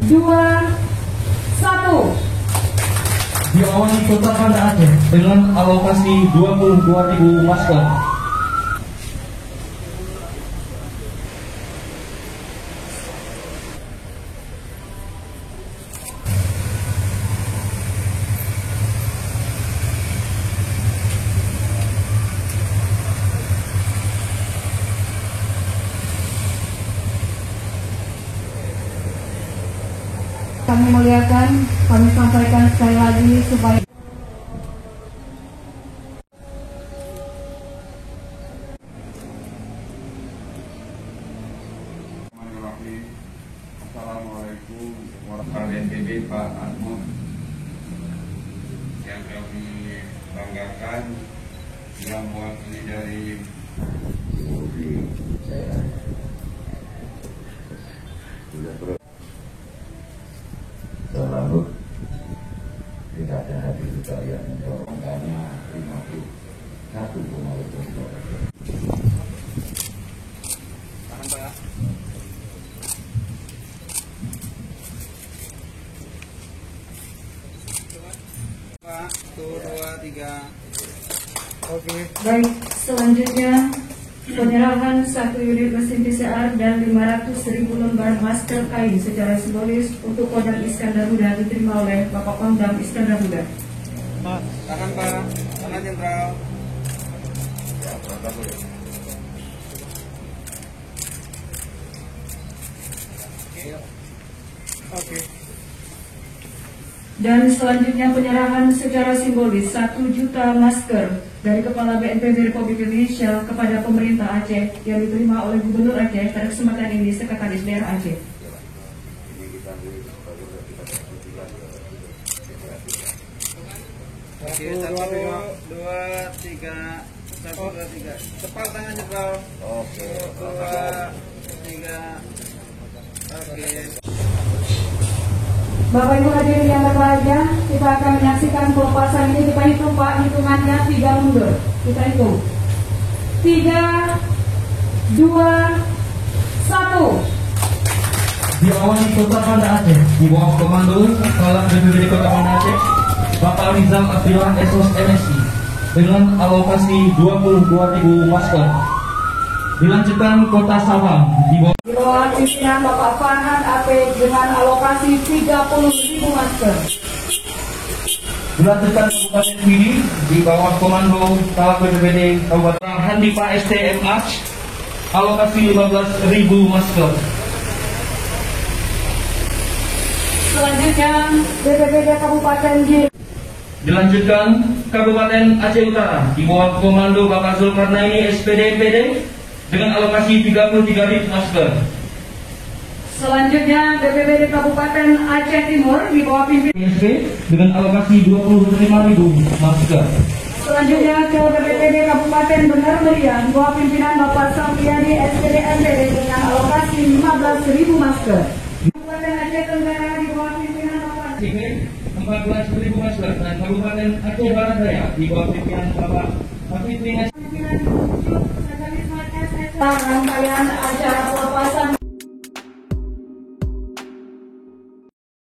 2, 1. Diawali Kota Banda Aceh dengan alokasi 22.000 masker. Kami muliakan, kami sampaikan sekali lagi supaya Assalamualaikum warahmatullahi wabarakatuh. Pak Ahmad yang kami banggakan yang mewakili dari selalu tidak ada hati juga yang mendorongkannya 51,5. Tahan Pak. Pak, 1, 2, 3. Oke. Baik, selanjutnya penyerahan 1 unit mesin PCR dan 500.000 lembar masker kain secara simbolis untuk Kodam Iskandar Muda diterima oleh Bapak Pangdam Iskandar Muda. Tahan Pak, tahan Jenderal. Oke. Dan selanjutnya penyerahan secara simbolis 1 juta masker dari Kepala BNPB Republik Indonesia kepada pemerintah Aceh yang diterima oleh Gubernur Aceh pada kesempatan ini Sekretaris Daerah Aceh. Oke, 1, 2, 3. 1, 2, 3. Cepat tangan Jenderal. Oke. 2, 3. Oke. Bapak Ibu hadirin yang berbahagia, kita akan menyaksikan pelepasan ini. Kita hitung Pak, hitungannya 3 mundur. Kita hitung 3, 2, 1. Diawali Kota Banda Aceh di bawah komando Kepala BPBD Kota Banda Aceh Bapak Rizal Abdillah SOS MSI dengan alokasi 22.000 masker. Dilanjutkan Kota Sabang di bawah pimpinan Bapak Farhan AP dengan alokasi 30.000 masker. Dilanjutkan Kabupaten Pidi di bawah komando Kepala BPBD Kabupaten Handipa STMH alokasi 15.000 masker. Selanjutnya BPBD Kabupaten G. Dilanjutkan Kabupaten Aceh Utara di bawah komando Bapak Zulkarnaini SPD MPD dengan alokasi 33.000 masker. Selanjutnya BPBD Kabupaten Aceh Timur di bawah pimpinan ISP dengan alokasi 25.000 masker. Selanjutnya ke BPBD Kabupaten Benar Meriah di bawah pimpinan Bapak Sampiadi SPD MPD dengan alokasi 15.000 masker. Kabupaten Aceh Tenggara di bawah pimpinan Bapak Sini 14.000 masker dan Kabupaten Aceh Barat Daya di bawah pimpinan Bapak Hafidh bin rangkaian acara pelepasan